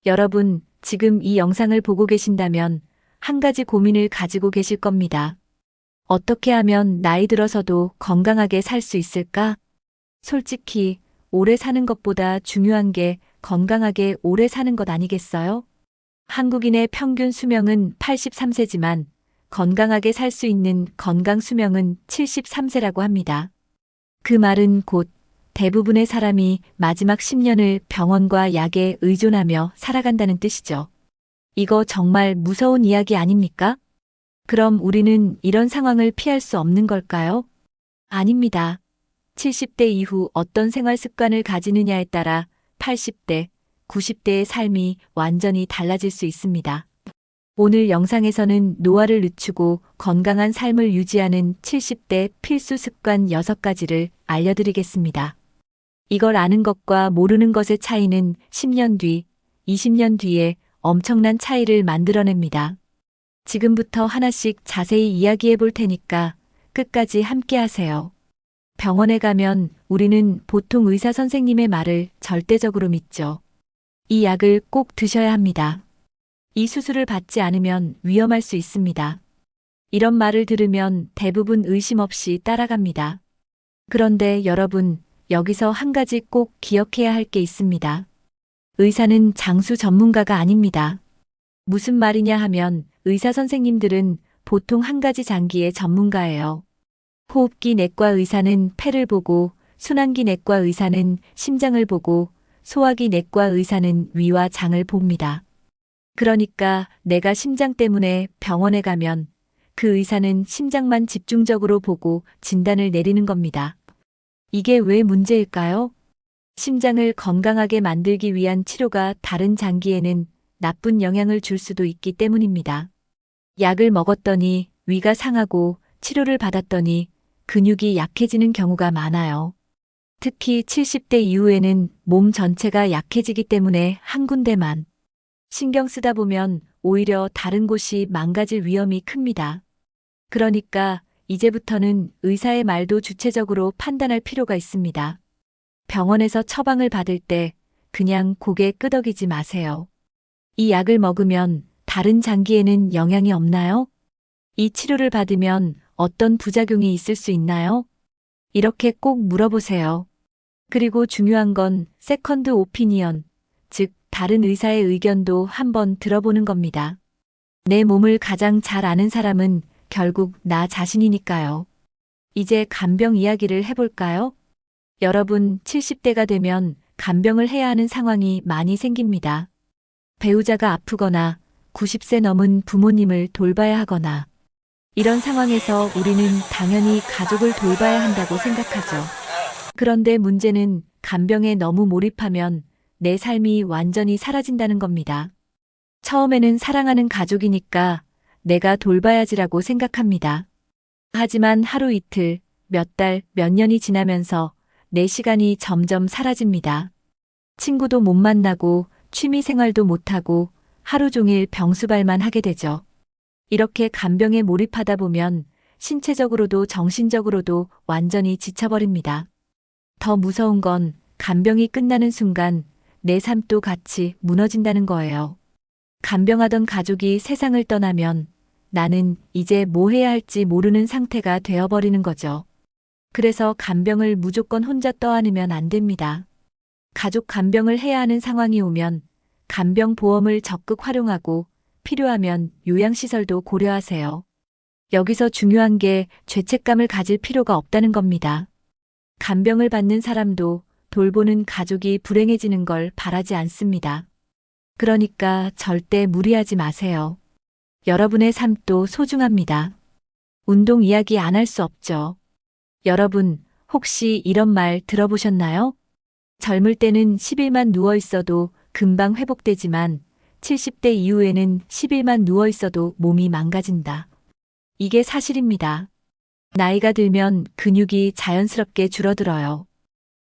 여러분, 지금 이 영상을 보고 계신다면 한 가지 고민을 가지고 계실 겁니다. 어떻게 하면 나이 들어서도 건강하게 살 수 있을까? 솔직히 오래 사는 것보다 중요한 게 건강하게 오래 사는 것 아니겠어요? 한국인의 평균 수명은 83세지만 건강하게 살 수 있는 건강 수명은 73세라고 합니다. 그 말은 곧 대부분의 사람이 마지막 10년을 병원과 약에 의존하며 살아간다는 뜻이죠. 이거 정말 무서운 이야기 아닙니까? 그럼 우리는 이런 상황을 피할 수 없는 걸까요? 아닙니다. 70대 이후 어떤 생활 습관을 가지느냐에 따라 80대, 90대의 삶이 완전히 달라질 수 있습니다. 오늘 영상에서는 노화를 늦추고 건강한 삶을 유지하는 70대 필수 습관 6가지를 알려드리겠습니다. 이걸 아는 것과 모르는 것의 차이는 10년 뒤, 20년 뒤에 엄청난 차이를 만들어냅니다. 지금부터 하나씩 자세히 이야기해 볼 테니까 끝까지 함께 하세요. 병원에 가면 우리는 보통 의사 선생님의 말을 절대적으로 믿죠. 이 약을 꼭 드셔야 합니다. 이 수술을 받지 않으면 위험할 수 있습니다. 이런 말을 들으면 대부분 의심 없이 따라갑니다. 그런데 여러분, 여기서 한 가지 꼭 기억해야 할 게 있습니다. 의사는 장수 전문가가 아닙니다. 무슨 말이냐 하면 의사 선생님들은 보통 한 가지 장기의 전문가예요. 호흡기 내과 의사는 폐를 보고, 순환기 내과 의사는 심장을 보고, 소화기 내과 의사는 위와 장을 봅니다. 그러니까 내가 심장 때문에 병원에 가면 그 의사는 심장만 집중적으로 보고 진단을 내리는 겁니다. 이게 왜 문제일까요? 심장을 건강하게 만들기 위한 치료가 다른 장기에는 나쁜 영향을 줄 수도 있기 때문입니다. 약을 먹었더니 위가 상하고 치료를 받았더니 근육이 약해지는 경우가 많아요. 특히 70대 이후에는 몸 전체가 약해지기 때문에 한 군데만 신경 쓰다 보면 오히려 다른 곳이 망가질 위험이 큽니다. 그러니까 이제부터는 의사의 말도 주체적으로 판단할 필요가 있습니다. 병원에서 처방을 받을 때 그냥 고개 끄덕이지 마세요. 이 약을 먹으면 다른 장기에는 영향이 없나요? 이 치료를 받으면 어떤 부작용이 있을 수 있나요? 이렇게 꼭 물어보세요. 그리고 중요한 건 세컨드 오피니언, 즉 다른 의사의 의견도 한번 들어보는 겁니다. 내 몸을 가장 잘 아는 사람은 결국 나 자신이니까요. 이제 간병 이야기를 해볼까요? 여러분, 70대가 되면 간병을 해야 하는 상황이 많이 생깁니다. 배우자가 아프거나 90세 넘은 부모님을 돌봐야 하거나 이런 상황에서 우리는 당연히 가족을 돌봐야 한다고 생각하죠. 그런데 문제는 간병에 너무 몰입하면 내 삶이 완전히 사라진다는 겁니다. 처음에는 사랑하는 가족이니까 내가 돌봐야지라고 생각합니다. 하지만 하루 이틀, 몇 달, 몇 년이 지나면서 내 시간이 점점 사라집니다. 친구도 못 만나고 취미 생활도 못하고 하루 종일 병수발만 하게 되죠. 이렇게 간병에 몰입하다 보면 신체적으로도 정신적으로도 완전히 지쳐버립니다. 더 무서운 건 간병이 끝나는 순간 내 삶도 같이 무너진다는 거예요. 간병하던 가족이 세상을 떠나면 나는 이제 뭐 해야 할지 모르는 상태가 되어버리는 거죠. 그래서 간병을 무조건 혼자 떠안으면 안 됩니다. 가족 간병을 해야 하는 상황이 오면 간병보험을 적극 활용하고 필요하면 요양시설도 고려하세요. 여기서 중요한 게 죄책감을 가질 필요가 없다는 겁니다. 간병을 받는 사람도 돌보는 가족이 불행해지는 걸 바라지 않습니다. 그러니까 절대 무리하지 마세요. 여러분의 삶도 소중합니다. 운동 이야기 안 할 수 없죠. 여러분, 혹시 이런 말 들어보셨나요? 젊을 때는 10일만 누워 있어도 금방 회복되지만 70대 이후에는 10일만 누워 있어도 몸이 망가진다. 이게 사실입니다. 나이가 들면 근육이 자연스럽게 줄어들어요.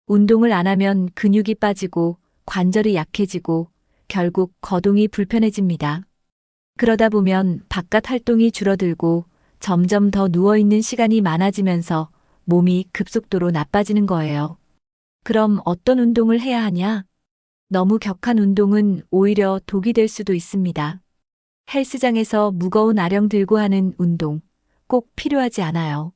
운동을 안 하면 근육이 빠지고 관절이 약해지고 결국 거동이 불편해집니다. 그러다 보면 바깥 활동이 줄어들고 점점 더 누워있는 시간이 많아지면서 몸이 급속도로 나빠지는 거예요. 그럼 어떤 운동을 해야 하냐? 너무 격한 운동은 오히려 독이 될 수도 있습니다. 헬스장에서 무거운 아령 들고 하는 운동 꼭 필요하지 않아요.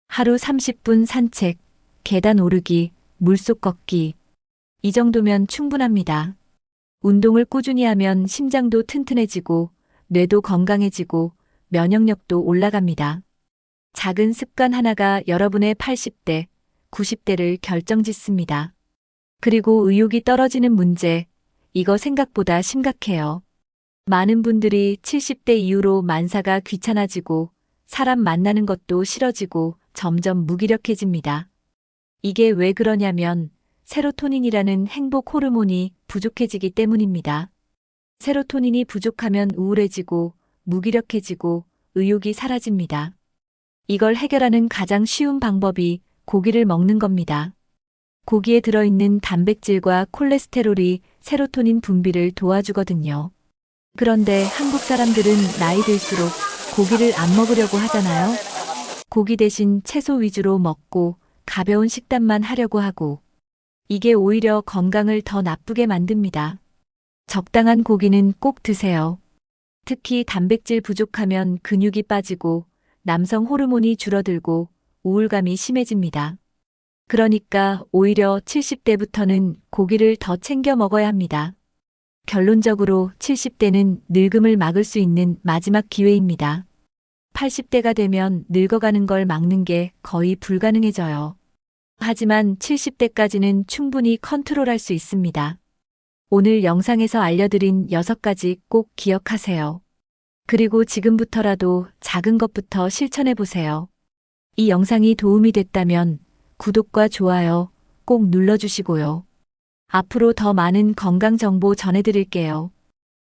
하루 30분 산책, 계단 오르기, 물속 걷기. 이 정도면 충분합니다. 운동을 꾸준히 하면 심장도 튼튼해지고, 뇌도 건강해지고, 면역력도 올라갑니다. 작은 습관 하나가 여러분의 80대, 90대를 결정짓습니다. 그리고 의욕이 떨어지는 문제, 이거 생각보다 심각해요. 많은 분들이 70대 이후로 만사가 귀찮아지고, 사람 만나는 것도 싫어지고, 점점 무기력해집니다. 이게 왜 그러냐면, 세로토닌이라는 행복 호르몬이 부족해지기 때문입니다. 세로토닌이 부족하면 우울해지고, 무기력해지고, 의욕이 사라집니다. 이걸 해결하는 가장 쉬운 방법이 고기를 먹는 겁니다. 고기에 들어있는 단백질과 콜레스테롤이 세로토닌 분비를 도와주거든요. 그런데 한국 사람들은 나이 들수록 고기를 안 먹으려고 하잖아요. 고기 대신 채소 위주로 먹고 가벼운 식단만 하려고 하고, 이게 오히려 건강을 더 나쁘게 만듭니다. 적당한 고기는 꼭 드세요. 특히 단백질 부족하면 근육이 빠지고 남성 호르몬이 줄어들고 우울감이 심해집니다. 그러니까 오히려 70대부터는 고기를 더 챙겨 먹어야 합니다. 결론적으로 70대는 늙음을 막을 수 있는 마지막 기회입니다. 80대가 되면 늙어가는 걸 막는 게 거의 불가능해져요. 하지만 70대까지는 충분히 컨트롤할 수 있습니다. 오늘 영상에서 알려드린 6가지 꼭 기억하세요. 그리고 지금부터라도 작은 것부터 실천해보세요. 이 영상이 도움이 됐다면 구독과 좋아요 꼭 눌러주시고요. 앞으로 더 많은 건강 정보 전해드릴게요.